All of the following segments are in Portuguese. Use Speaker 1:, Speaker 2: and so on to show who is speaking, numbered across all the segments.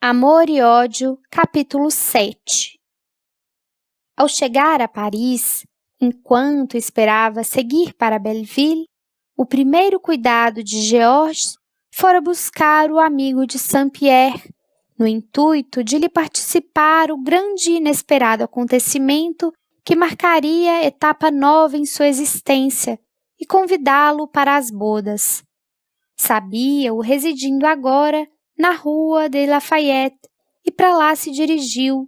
Speaker 1: Amor e Ódio, capítulo 7. Ao chegar a Paris, enquanto esperava seguir para Belleville, o primeiro cuidado de Georges fora buscar o amigo de Saint-Pierre, no intuito de lhe participar o grande e inesperado acontecimento que marcaria etapa nova em sua existência e convidá-lo para as bodas. Sabia-o residindo agora na rua de Lafayette e para lá se dirigiu,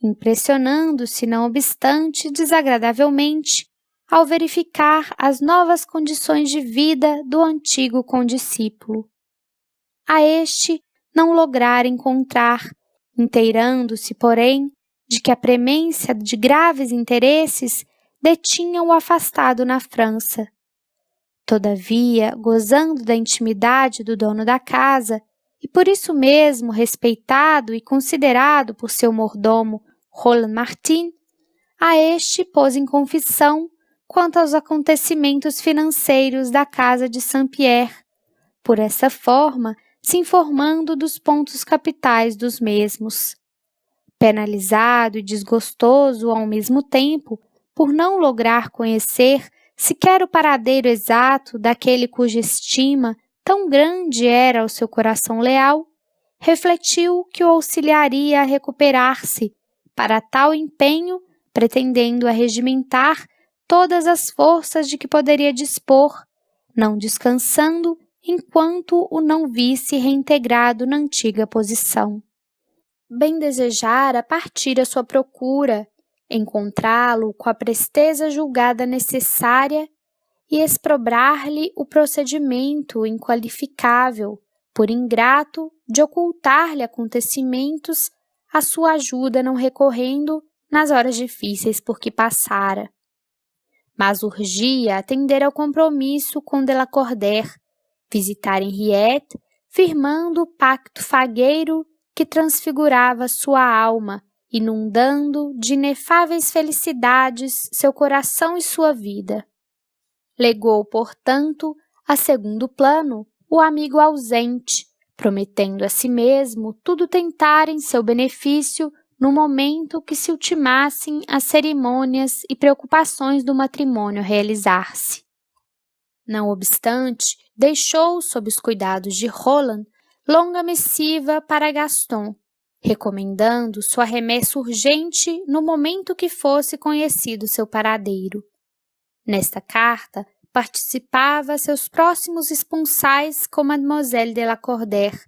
Speaker 1: impressionando-se, não obstante, desagradavelmente, ao verificar as novas condições de vida do antigo condiscípulo. A este não lograra encontrar, inteirando-se, porém, de que a premência de graves interesses detinham-o afastado na França. Todavia, gozando da intimidade do dono da casa, e por isso mesmo respeitado e considerado por seu mordomo Roland Martin, a este pôs em confissão quanto aos acontecimentos financeiros da casa de Saint-Pierre, por essa forma se informando dos pontos capitais dos mesmos. Penalizado e desgostoso ao mesmo tempo por não lograr conhecer sequer o paradeiro exato daquele cuja estima tão grande era ao seu coração leal, refletiu que o auxiliaria a recuperar-se, para tal empenho, pretendendo arregimentar todas as forças de que poderia dispor, não descansando enquanto o não visse reintegrado na antiga posição. Bem desejara partir à sua procura, encontrá-lo com a presteza julgada necessária e exprobrar-lhe o procedimento inqualificável, por ingrato, de ocultar-lhe acontecimentos, a sua ajuda não recorrendo nas horas difíceis por que passara. Mas urgia atender ao compromisso com Delacordaire, visitar Henriette, firmando o pacto fagueiro que transfigurava sua alma, inundando de inefáveis felicidades seu coração e sua vida. Legou, portanto, a segundo plano o amigo ausente, prometendo a si mesmo tudo tentar em seu benefício no momento que se ultimassem as cerimônias e preocupações do matrimônio realizar-se. Não obstante, deixou sob os cuidados de Roland longa missiva para Gaston, recomendando sua remessa urgente no momento que fosse conhecido seu paradeiro. Nesta carta, participava seus próximos esponsais com Mademoiselle Delacordaire,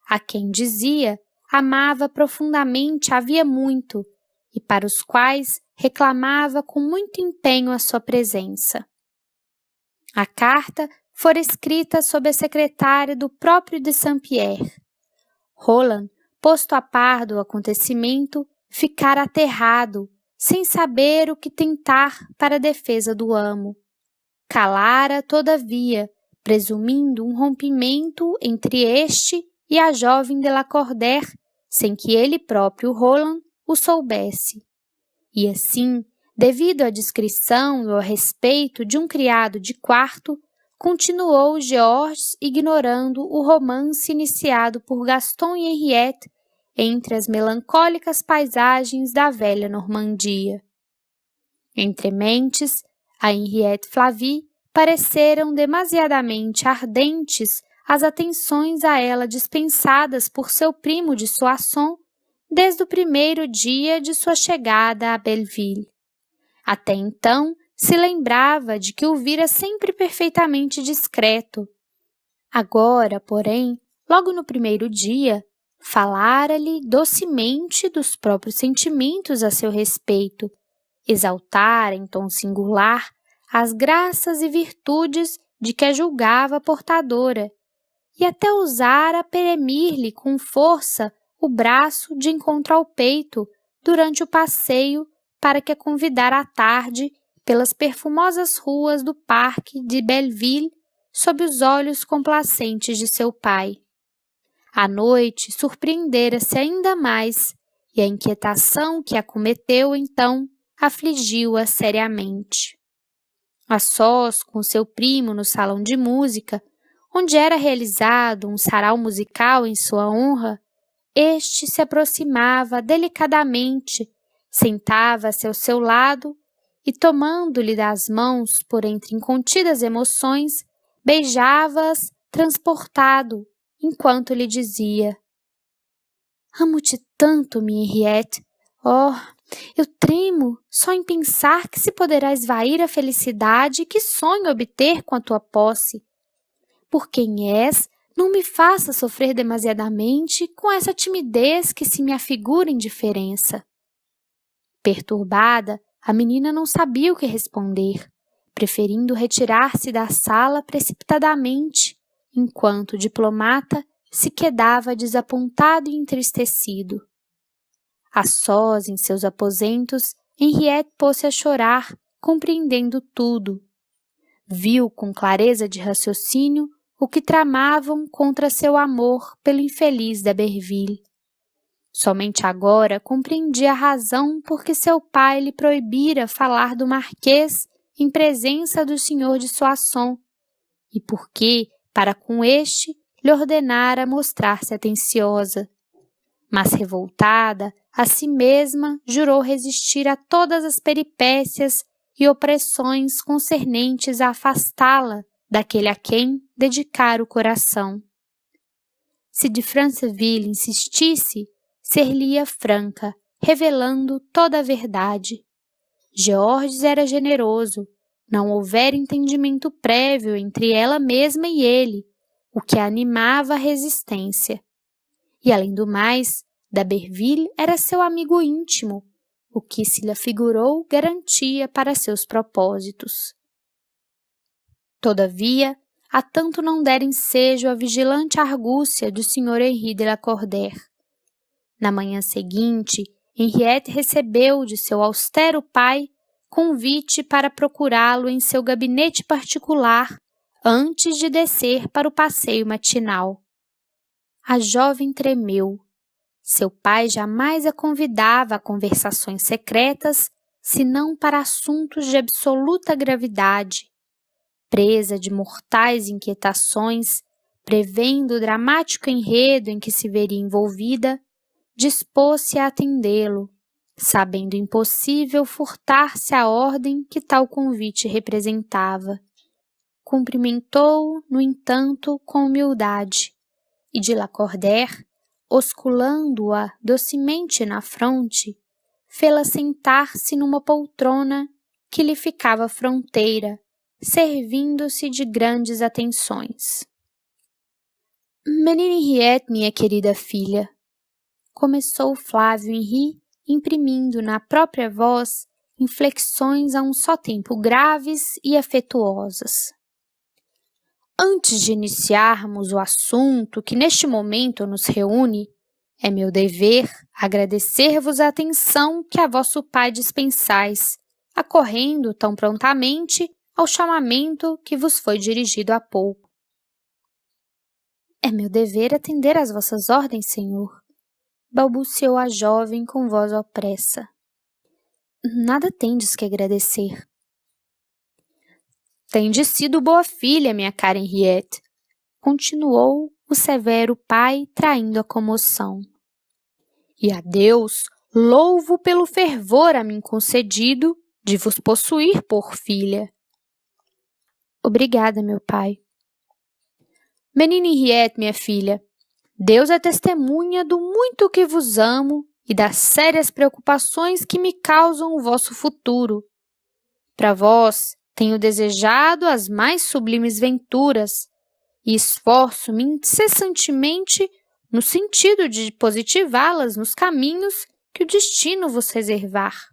Speaker 1: a quem dizia amava profundamente havia muito e para os quais reclamava com muito empenho a sua presença. A carta fora escrita sob a secretária do próprio de Saint-Pierre. Roland, posto a par do acontecimento, ficara aterrado, sem saber o que tentar para a defesa do amo. Calara, todavia, presumindo um rompimento entre este e a jovem Delacordaire, sem que ele próprio, Roland, o soubesse. E assim, devido à discrição e ao respeito de um criado de quarto, continuou Georges ignorando o romance iniciado por Gaston e Henriette entre as melancólicas paisagens da velha Normandia. Entre mentes, a Henriette Flavie pareceram demasiadamente ardentes as atenções a ela dispensadas por seu primo de Soissons desde o primeiro dia de sua chegada a Belleville. Até então, se lembrava de que o vira sempre perfeitamente discreto. Agora, porém, logo no primeiro dia, falara-lhe docemente dos próprios sentimentos a seu respeito, exaltara em tom singular as graças e virtudes de que a julgava portadora, e até ousara premir-lhe com força o braço de encontro ao peito durante o passeio para que a convidara à tarde pelas perfumosas ruas do parque de Belleville sob os olhos complacentes de seu pai. À noite surpreendera-se ainda mais e a inquietação que a acometeu então afligiu-a seriamente. A sós com seu primo no salão de música, onde era realizado um sarau musical em sua honra, este se aproximava delicadamente, sentava-se ao seu lado e, tomando-lhe das mãos por entre incontidas emoções, beijava-as transportado, enquanto lhe dizia: Amo-te tanto, minha Henriette. Oh, eu tremo só em pensar que se poderá esvair a felicidade que sonho obter com a tua posse. Por quem és, não me faça sofrer demasiadamente com essa timidez que se me afigura indiferença. Perturbada, a menina não sabia o que responder, preferindo retirar-se da sala precipitadamente, enquanto o diplomata se quedava desapontado e entristecido. A sós em seus aposentos, Henriette pôs-se a chorar, compreendendo tudo. Viu com clareza de raciocínio o que tramavam contra seu amor pelo infeliz d'Aberville. Somente agora compreendia a razão por que seu pai lhe proibira falar do Marquês em presença do Sr. de Soissons, e por que, para com este, lhe ordenara mostrar-se atenciosa. Mas revoltada, a si mesma jurou resistir a todas as peripécias e opressões concernentes a afastá-la daquele a quem dedicar o coração. Se de Franceville insistisse, ser-lhe-ia franca, revelando toda a verdade. Georges era generoso, não houvera entendimento prévio entre ela mesma e ele, o que a animava à resistência. E, além do mais, d'Aberville era seu amigo íntimo, o que se lhe afigurou garantia para seus propósitos. Todavia, a tanto não dera ensejo a vigilante argúcia do Sr. Henri de Lacordaire. Na manhã seguinte, Henriette recebeu de seu austero pai convite para procurá-lo em seu gabinete particular antes de descer para o passeio matinal. A jovem tremeu. Seu pai jamais a convidava a conversações secretas, senão para assuntos de absoluta gravidade. Presa de mortais inquietações, prevendo o dramático enredo em que se veria envolvida, dispôs-se a atendê-lo, sabendo impossível furtar-se à ordem que tal convite representava. Cumprimentou-o, no entanto, com humildade, e de Lacordaire, osculando-a docemente na fronte, fê-la sentar-se numa poltrona que lhe ficava fronteira, servindo-se de grandes atenções. Menina Henriette, minha querida filha, começou Flávio Henri, imprimindo na própria voz inflexões a um só tempo graves e afetuosas. Antes de iniciarmos o assunto que neste momento nos reúne, é meu dever agradecer-vos a atenção que a vosso pai dispensais, acorrendo tão prontamente ao chamamento que vos foi dirigido há pouco. É meu dever atender às vossas ordens, senhor, balbuciou a jovem com voz opressa. Nada tendes que agradecer. Tendes sido boa filha, minha cara Henriette, continuou o severo pai, traindo a comoção. E a Deus louvo pelo fervor a mim concedido de vos possuir por filha. Obrigada, meu pai. Menina Henriette, minha filha, Deus é testemunha do muito que vos amo e das sérias preocupações que me causam o vosso futuro. Para vós, tenho desejado as mais sublimes venturas e esforço-me incessantemente no sentido de positivá-las nos caminhos que o destino vos reservar.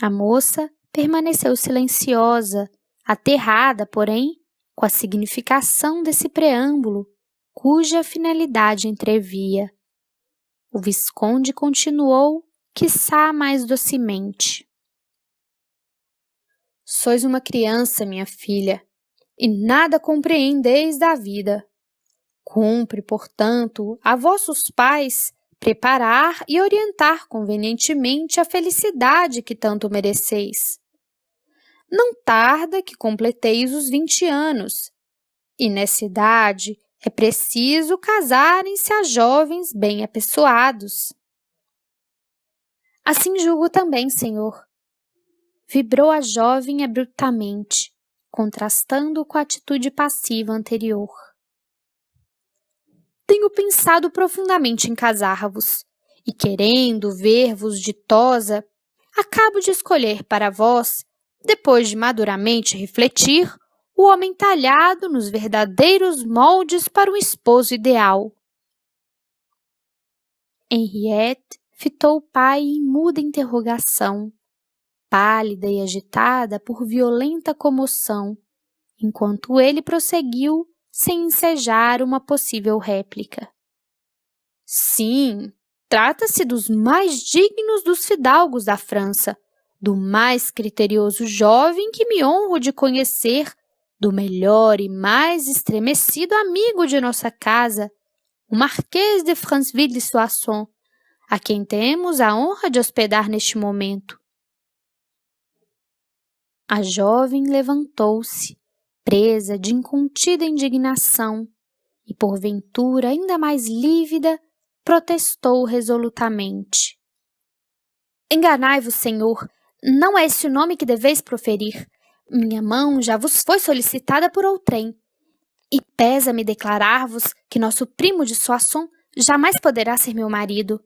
Speaker 1: A moça permaneceu silenciosa, aterrada, porém, com a significação desse preâmbulo, cuja finalidade entrevia. O Visconde continuou, quiçá mais docemente. Sois uma criança, minha filha, e nada compreendeis da vida. Cumpre, portanto, a vossos pais preparar e orientar convenientemente a felicidade que tanto mereceis. Não tarda que completeis os 20 anos, e nessa idade É preciso casarem-se a jovens bem apessoados. Assim julgo também, senhor. Vibrou a jovem abruptamente, contrastando com a atitude passiva anterior. Tenho pensado profundamente em casar-vos, e querendo ver-vos ditosa, acabo de escolher para vós, depois de maduramente refletir, o homem talhado nos verdadeiros moldes para um esposo ideal. Henriette fitou o pai em muda interrogação, pálida e agitada por violenta comoção, enquanto ele prosseguiu sem ensejar uma possível réplica. Sim, trata-se dos mais dignos dos fidalgos da França, do mais criterioso jovem que me honro de conhecer, do melhor e mais estremecido amigo de nossa casa, o Marquês de Franceville de Soissons, a quem temos a honra de hospedar neste momento. A jovem levantou-se, presa de incontida indignação, e porventura ainda mais lívida, protestou resolutamente. Enganai-vos, senhor, não é esse o nome que deveis proferir. Minha mão já vos foi solicitada por outrem, e pesa-me declarar-vos que nosso primo de Soissons jamais poderá ser meu marido.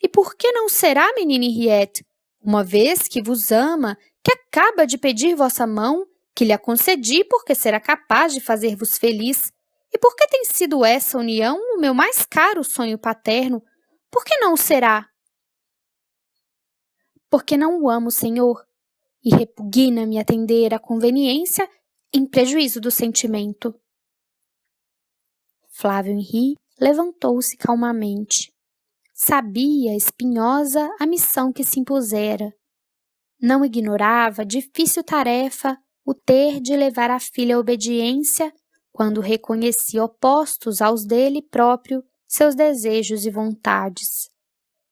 Speaker 1: E por que não será, menina Henriette, uma vez que vos ama, que acaba de pedir vossa mão, que lhe a concedi porque será capaz de fazer-vos feliz, e porque tem sido essa união o meu mais caro sonho paterno, por que não o será? Porque não o amo, senhor, e repugna-me atender à conveniência em prejuízo do sentimento. Flávio Henri levantou-se calmamente. Sabia, espinhosa, a missão que se impusera. Não ignorava a difícil tarefa o ter de levar a filha à obediência quando reconhecia opostos aos dele próprio seus desejos e vontades.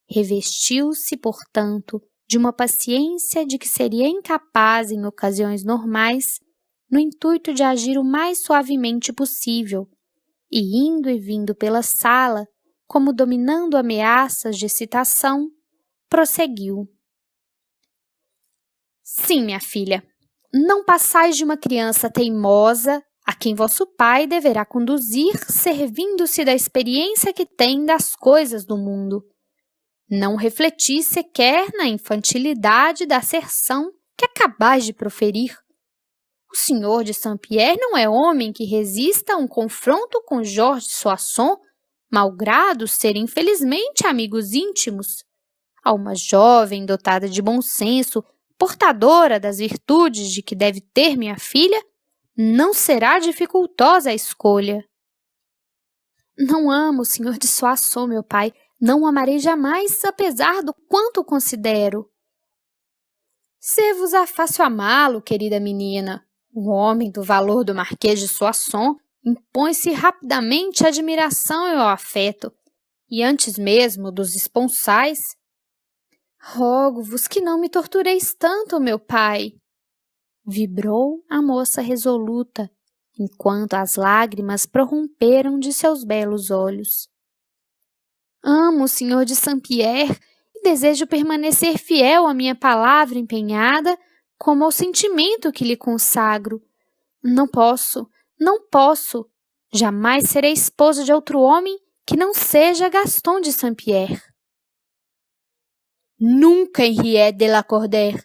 Speaker 1: Revestiu-se, portanto, de uma paciência de que seria incapaz em ocasiões normais, no intuito de agir o mais suavemente possível, e indo e vindo pela sala, como dominando ameaças de excitação, prosseguiu. Sim, minha filha, não passais de uma criança teimosa a quem vosso pai deverá conduzir servindo-se da experiência que tem das coisas do mundo. Não refletis sequer na infantilidade da asserção que acabais de proferir. O senhor de Saint-Pierre não é homem que resista a um confronto com Georges de Soissons, malgrado serem infelizmente amigos íntimos. A uma jovem dotada de bom senso, portadora das virtudes de que deve ter minha filha, não será dificultosa a escolha. Não amo o senhor de Soissons, meu pai, não o amarei jamais, apesar do quanto o considero. Ser-vos-á fácil amá-lo, querida menina. O homem do valor do Marquês de Soissons impõe-se rapidamente à admiração e ao afeto, e antes mesmo dos esponsais. Rogo-vos que não me tortureis tanto, meu pai. Vibrou a moça resoluta, enquanto as lágrimas prorromperam de seus belos olhos. Amo o senhor de Saint-Pierre e desejo permanecer fiel à minha palavra empenhada, como ao sentimento que lhe consagro. Não posso. Jamais serei esposa de outro homem que não seja Gaston de Saint-Pierre. Nunca, Henriette de la Cordaire!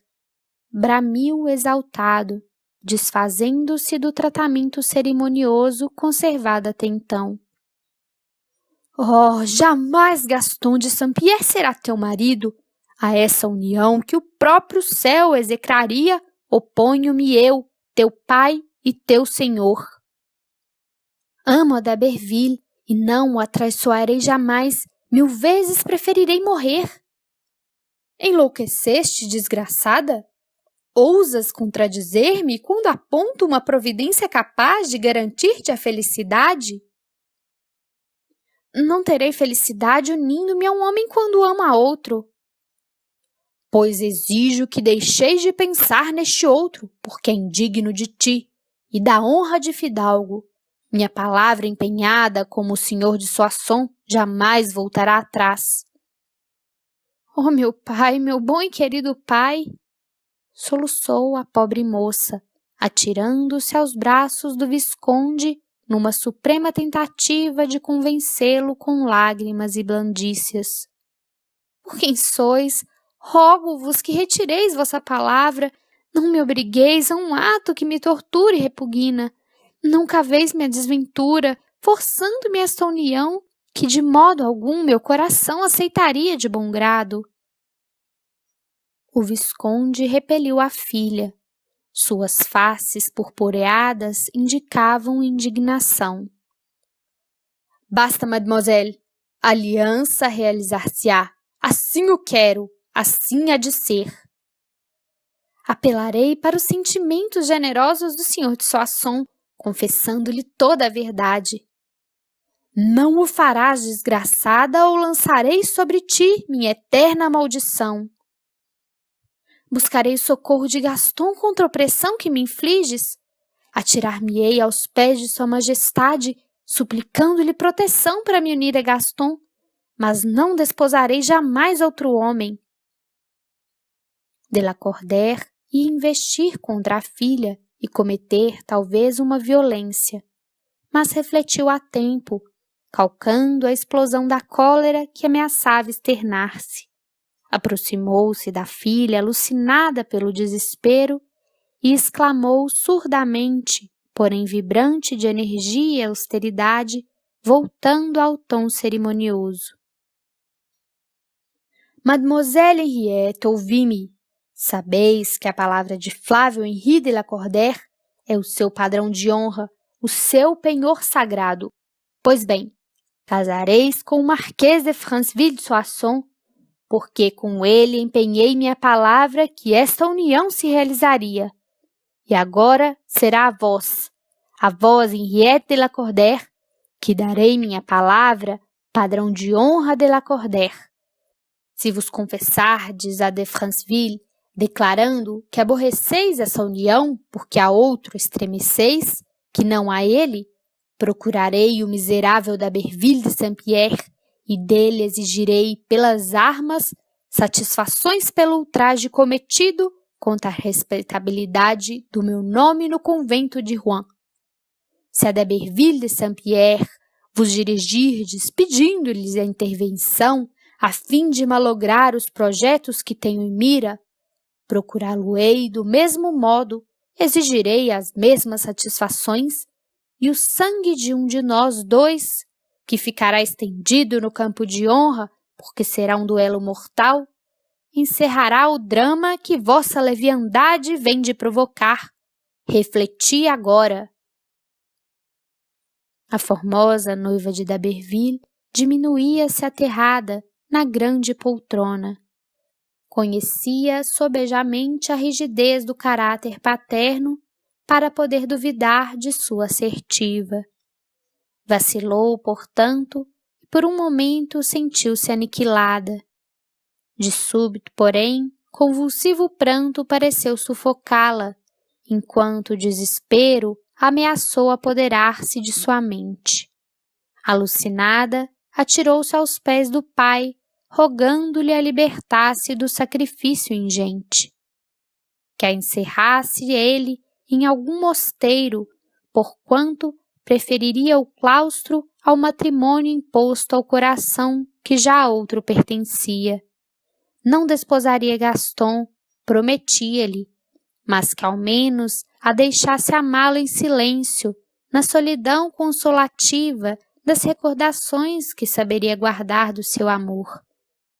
Speaker 1: Bramiu exaltado, desfazendo-se do tratamento cerimonioso conservado até então. Oh, jamais Gaston de Saint-Pierre será teu marido. A essa união que o próprio céu execraria, oponho-me eu, teu pai e teu senhor. Amo a d'Aberville e não o atraiçoarei jamais, 1000 vezes preferirei morrer. Enlouqueceste, desgraçada? Ousas contradizer-me quando aponto uma providência capaz de garantir-te a felicidade? Não terei felicidade unindo-me a um homem quando ama a outro. Pois exijo que deixeis de pensar neste outro, porque é indigno de ti e da honra de fidalgo. Minha palavra empenhada como o senhor de Soissons jamais voltará atrás. Oh, meu pai, meu bom e querido pai! Soluçou a pobre moça, atirando-se aos braços do visconde numa suprema tentativa de convencê-lo com lágrimas e blandícias. Por quem sois? Rogo-vos que retireis vossa palavra, não me obrigueis a um ato que me tortura e repugna. Não caveis minha desventura, forçando-me esta união, que de modo algum meu coração aceitaria de bom grado. O visconde repeliu a filha. Suas faces purpureadas indicavam indignação. Basta, mademoiselle. A aliança realizar-se-á. Assim o quero, assim há de ser. Apelarei para os sentimentos generosos do senhor de Soissons, confessando-lhe toda a verdade. Não o farás desgraçada ou lançarei sobre ti minha eterna maldição. Buscarei o socorro de Gaston contra a opressão que me infliges. Atirar-me-ei aos pés de sua majestade, suplicando-lhe proteção para me unir a Gaston, mas não desposarei jamais outro homem. Delacordaire ia investir contra a filha e cometer talvez uma violência, mas refletiu a tempo, calcando a explosão da cólera que ameaçava externar-se. Aproximou-se da filha alucinada pelo desespero e exclamou surdamente, porém vibrante de energia e austeridade, voltando ao tom cerimonioso. Mademoiselle Henriette, ouvi-me. Sabeis que a palavra de Flávio Henri de Lacordaire é o seu padrão de honra, o seu penhor sagrado. Pois bem, casareis com o Marquês de Franceville de Soissons, porque com ele empenhei minha palavra que esta união se realizaria. E agora será a vós Henriette de Lacordaire, que darei minha palavra, padrão de honra de Lacordaire. Se vos confessardes a de Franceville, declarando que aborreceis essa união, porque a outro estremeceis, que não a ele, procurarei o miserável d'Aberville de Saint-Pierre e dele exigirei pelas armas satisfações pelo ultraje cometido contra a respeitabilidade do meu nome no convento de Rouen. Se a d'Aberville de Saint-Pierre vos dirigirdes pedindo-lhes a intervenção a fim de malograr os projetos que tenho em mira, procurá-lo-ei do mesmo modo, exigirei as mesmas satisfações, e o sangue de um de nós dois, que ficará estendido no campo de honra, porque será um duelo mortal, encerrará o drama que vossa leviandade vem de provocar. Refleti agora. A formosa noiva de d'Aberville diminuía-se aterrada na grande poltrona. Conhecia sobejamente a rigidez do caráter paterno para poder duvidar de sua assertiva. Vacilou, portanto, e por um momento sentiu-se aniquilada. De súbito, porém, convulsivo pranto pareceu sufocá-la, enquanto o desespero ameaçou apoderar-se de sua mente. Alucinada, atirou-se aos pés do pai, rogando-lhe a libertasse do sacrifício ingente. Que a encerrasse ele em algum mosteiro, porquanto preferiria o claustro ao matrimônio imposto ao coração que já a outro pertencia. Não desposaria Gaston, prometia-lhe, mas que ao menos a deixasse amá-lo em silêncio, na solidão consolativa das recordações que saberia guardar do seu amor.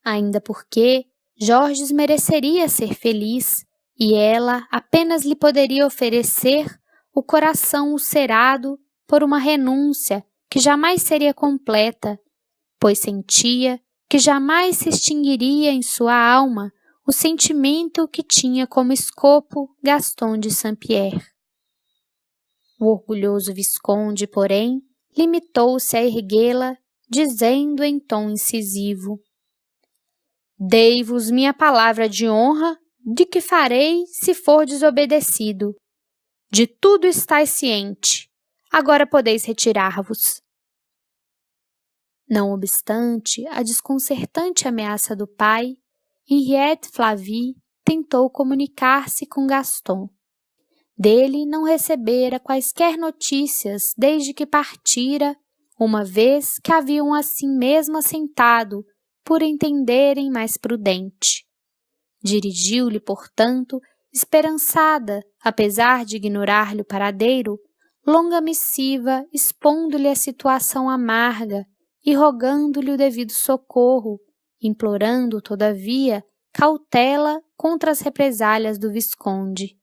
Speaker 1: Ainda porque Georges mereceria ser feliz e ela apenas lhe poderia oferecer o coração ulcerado por uma renúncia que jamais seria completa, pois sentia que jamais se extinguiria em sua alma o sentimento que tinha como escopo Gaston de Saint-Pierre. O orgulhoso visconde, porém, limitou-se a erguê-la, dizendo em tom incisivo: Dei-vos minha palavra de honra de que farei se for desobedecido. De tudo estais ciente. Agora podeis retirar-vos. Não obstante a desconcertante ameaça do pai, Henriette Flavie tentou comunicar-se com Gaston. Dele não recebera quaisquer notícias desde que partira, uma vez que haviam assim mesmo assentado, por entenderem mais prudente. Dirigiu-lhe, portanto, esperançada, apesar de ignorar-lhe o paradeiro, longa missiva expondo-lhe a situação amarga e rogando-lhe o devido socorro, implorando, todavia, cautela contra as represálias do Visconde.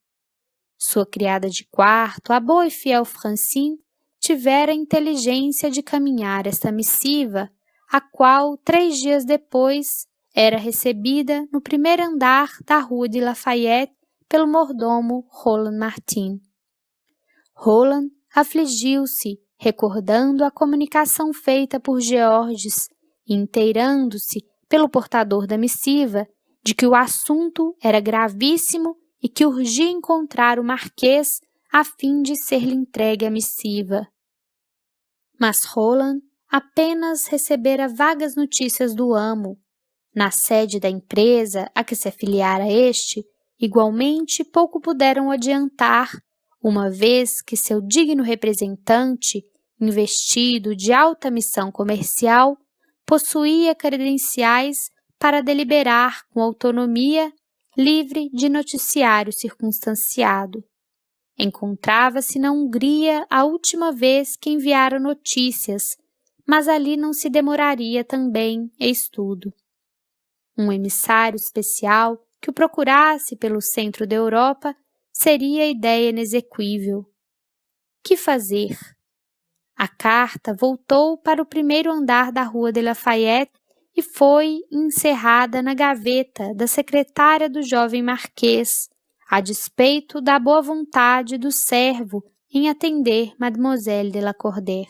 Speaker 1: Sua criada de quarto, a boa e fiel Francine, tivera a inteligência de caminhar esta missiva, a qual, 3 dias depois, era recebida no primeiro andar da Rua de Lafayette pelo mordomo Roland Martin. Roland afligiu-se, recordando a comunicação feita por Georges e inteirando-se pelo portador da missiva de que o assunto era gravíssimo e que urgia encontrar o marquês a fim de ser-lhe entregue a missiva. Mas Roland apenas recebera vagas notícias do amo. Na sede da empresa a que se afiliara este, igualmente pouco puderam adiantar, uma vez que seu digno representante, investido de alta missão comercial, possuía credenciais para deliberar com autonomia, livre de noticiário circunstanciado. Encontrava-se na Hungria a última vez que enviara notícias, mas ali não se demoraria também, eis tudo. Um emissário especial que o procurasse pelo centro da Europa seria ideia inexequível. Que fazer? A carta voltou para o primeiro andar da Rua de Lafayette e foi encerrada na gaveta da secretária do jovem marquês, a despeito da boa vontade do servo em atender Mademoiselle de Lacordaire.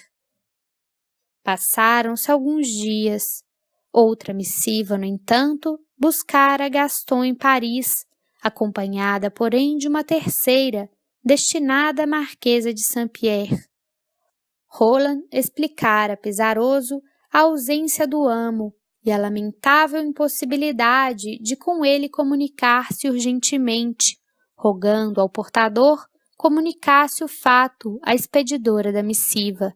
Speaker 1: Passaram-se alguns dias. Outra missiva, no entanto, buscara Gaston em Paris, acompanhada, porém, de uma terceira, destinada à Marquesa de Saint-Pierre. Roland explicara, pesaroso, a ausência do amo e a lamentável impossibilidade de com ele comunicar-se urgentemente, rogando ao portador comunicasse o fato à expedidora da missiva.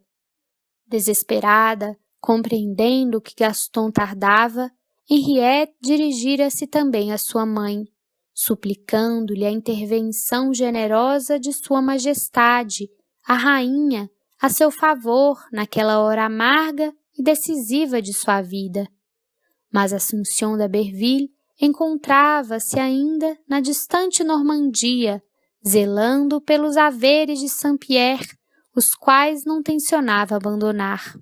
Speaker 1: Desesperada, compreendendo que Gaston tardava, Henriette dirigira-se também à sua mãe, suplicando-lhe a intervenção generosa de Sua Majestade, a rainha, a seu favor naquela hora amarga e decisiva de sua vida. Mas Assunção d'Aberville encontrava-se ainda na distante Normandia, zelando pelos haveres de Saint-Pierre, os quais não tencionava abandonar.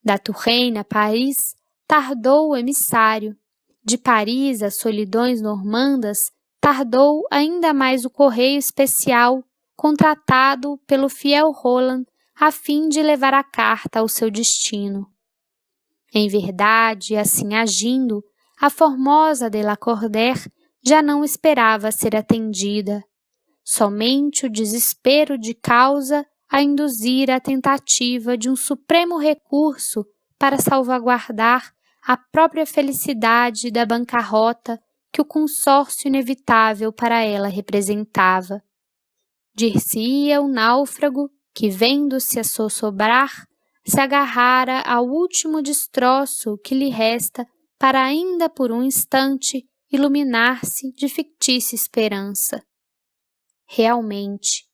Speaker 1: Da Touraine a Paris tardou o emissário. De Paris às solidões normandas tardou ainda mais o correio especial, contratado pelo fiel Roland a fim de levar a carta ao seu destino. Em verdade, assim agindo, a formosa de Lacordaire já não esperava ser atendida. Somente o desespero de causa a induzira à tentativa de um supremo recurso para salvaguardar a própria felicidade da bancarrota que o consórcio inevitável para ela representava. Dir-se-ia o náufrago que, vendo-se assosobrar, se agarrara ao último destroço que lhe resta para ainda por um instante iluminar-se de fictícia esperança. Realmente,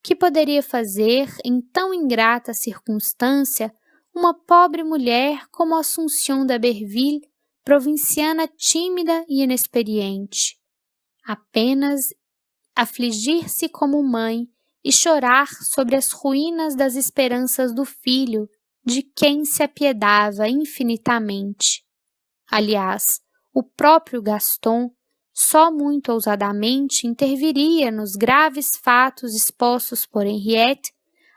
Speaker 1: que poderia fazer em tão ingrata circunstância uma pobre mulher como Assunção d'Aberville, provinciana tímida e inexperiente? Apenas afligir-se como mãe e chorar sobre as ruínas das esperanças do filho, de quem se apiedava infinitamente. Aliás, o próprio Gaston, só muito ousadamente interviria nos graves fatos expostos por Henriette,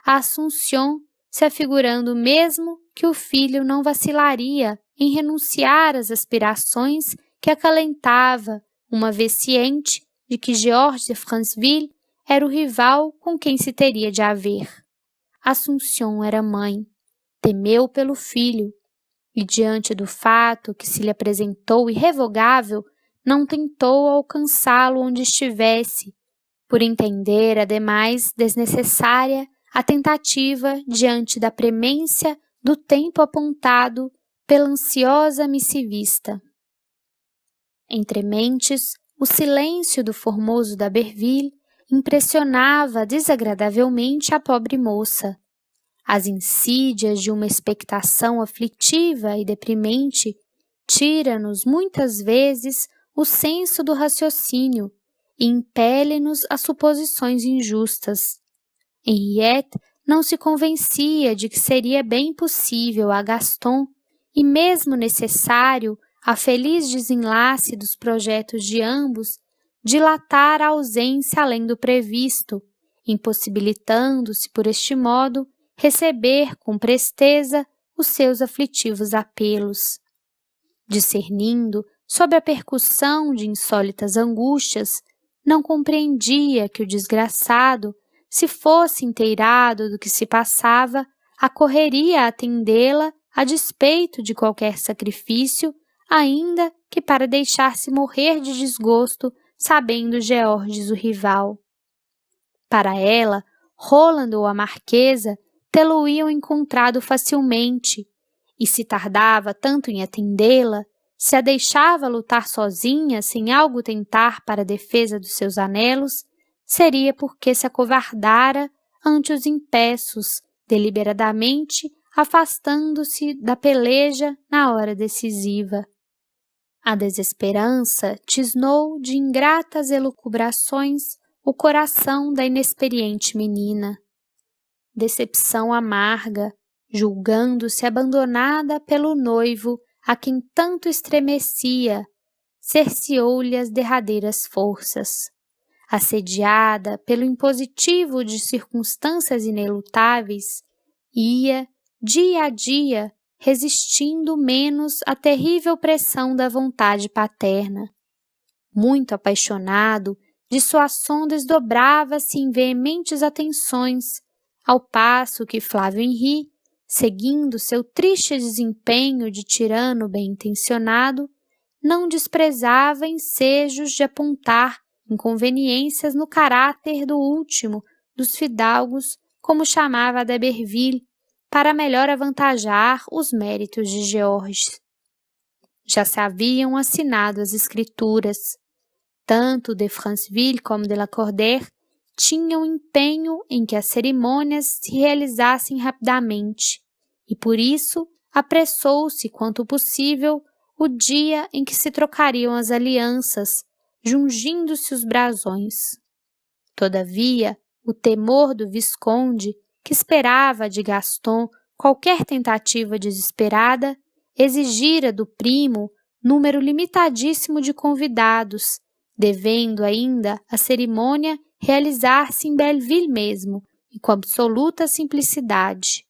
Speaker 1: a Assunção se afigurando mesmo que o filho não vacilaria em renunciar às aspirações que acalentava, uma vez ciente de que Georges de Franceville era o rival com quem se teria de haver. Assunção era mãe. Temeu pelo filho, e diante do fato que se lhe apresentou irrevogável, não tentou alcançá-lo onde estivesse, por entender, ademais, desnecessária a tentativa diante da premência do tempo apontado pela ansiosa missivista. Entre mentes, o silêncio do formoso d'Aberville impressionava desagradavelmente a pobre moça. As insídias de uma expectação aflitiva e deprimente tira-nos muitas vezes o senso do raciocínio e impele-nos a suposições injustas. Henriette não se convencia de que seria bem possível a Gaston e mesmo necessário a feliz desenlace dos projetos de ambos dilatar a ausência além do previsto, impossibilitando-se por este modo receber com presteza os seus aflitivos apelos. Discernindo sob a percussão de insólitas angústias, não compreendia que o desgraçado, se fosse inteirado do que se passava, acorreria a atendê-la a despeito de qualquer sacrifício, ainda que para deixar-se morrer de desgosto, sabendo Georges o rival. Para ela, Roland ou a Marquesa tê-lo-iam encontrado facilmente, e se tardava tanto em atendê-la, se a deixava lutar sozinha sem algo tentar para a defesa dos seus anelos, seria porque se acovardara ante os empeços, deliberadamente afastando-se da peleja na hora decisiva. A desesperança tisnou de ingratas elucubrações o coração da inexperiente menina. Decepção amarga, julgando-se abandonada pelo noivo a quem tanto estremecia, cerceou-lhe as derradeiras forças. Assediada pelo impositivo de circunstâncias inelutáveis, ia, dia a dia, resistindo menos à terrível pressão da vontade paterna. Muito apaixonado, de Soissons desdobrava-se em veementes atenções, ao passo que Flávio Henri, seguindo seu triste desempenho de tirano bem-intencionado, não desprezava ensejos de apontar inconveniências no caráter do último dos fidalgos, como chamava d'Aberville, para melhor avantajar os méritos de Georges. Já se haviam assinado as escrituras. Tanto de Franceville como de Lacordaire tinham empenho em que as cerimônias se realizassem rapidamente, e por isso apressou-se quanto possível o dia em que se trocariam as alianças, jungindo-se os brasões. Todavia, o temor do Visconde, que esperava de Gaston qualquer tentativa desesperada, exigira do primo número limitadíssimo de convidados, devendo ainda a cerimônia realizar-se em Belleville mesmo e com absoluta simplicidade.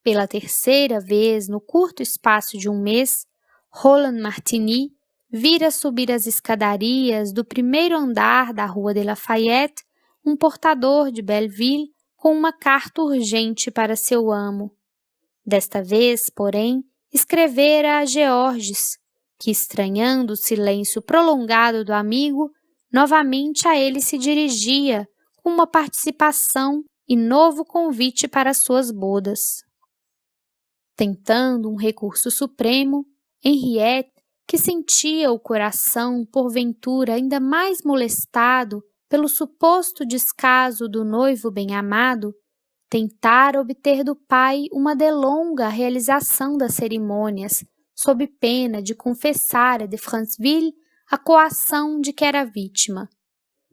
Speaker 1: Pela terceira vez no curto espaço de um mês, Roland Martigny vira subir as escadarias do primeiro andar da Rua de Lafayette um portador de Belleville com uma carta urgente para seu amo. Desta vez, porém, escrevera a Georges, que, estranhando o silêncio prolongado do amigo, novamente a ele se dirigia com uma participação e novo convite para suas bodas. Tentando um recurso supremo, Henriette, que sentia o coração porventura ainda mais molestado pelo suposto descaso do noivo bem-amado, tentara obter do pai uma delonga realização das cerimônias, sob pena de confessar a de Franceville a coação de que era vítima.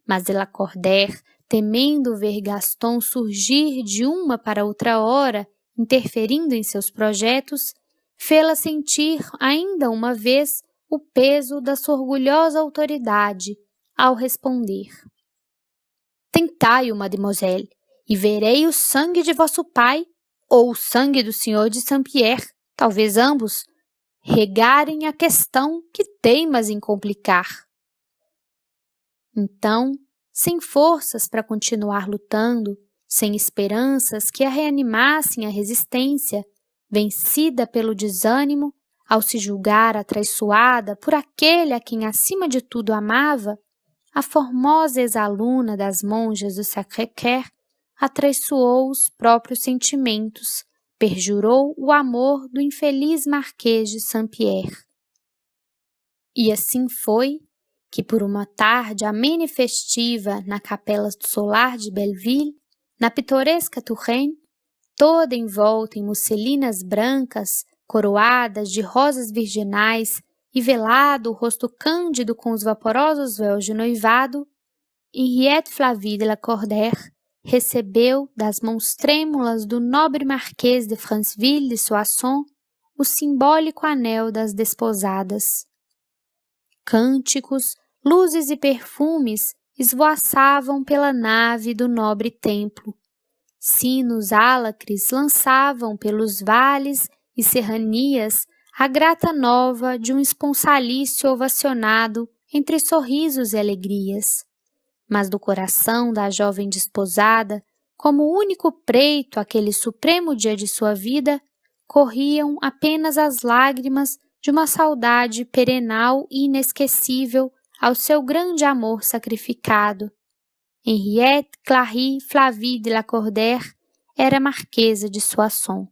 Speaker 1: Mas de Lacordaire, temendo ver Gaston surgir de uma para outra hora, interferindo em seus projetos, fê-la sentir ainda uma vez o peso da sua orgulhosa autoridade, ao responder: Tentai-o, mademoiselle, e verei o sangue de vosso pai, ou o sangue do senhor de Saint-Pierre, talvez ambos, regarem a questão que teimas em complicar. Então, sem forças para continuar lutando, sem esperanças que a reanimassem à resistência, vencida pelo desânimo, ao se julgar atraiçoada por aquele a quem acima de tudo amava, a formosa ex-aluna das monjas do Sacré-Cœur atraiçoou os próprios sentimentos, perjurou o amor do infeliz Marquês de Saint-Pierre. E assim foi que, por uma tarde amena e festiva na capela solar de Belleville, na pitoresca Touraine, toda envolta em musselinas brancas, coroadas de rosas virginais e velado o rosto cândido com os vaporosos véus de noivado, Henriette Flavie de la Cordaire recebeu das mãos trêmulas do nobre Marquês de Franceville de Soissons o simbólico anel das desposadas. Cânticos, luzes e perfumes esvoaçavam pela nave do nobre templo. Sinos álacres lançavam pelos vales e serranias a grata nova de um esponsalício ovacionado entre sorrisos e alegrias. Mas do coração da jovem desposada, como único preito aquele supremo dia de sua vida, corriam apenas as lágrimas de uma saudade perenal e inesquecível ao seu grande amor sacrificado. Henriette Clary Flavie de la Cordaire era marquesa de Soissons.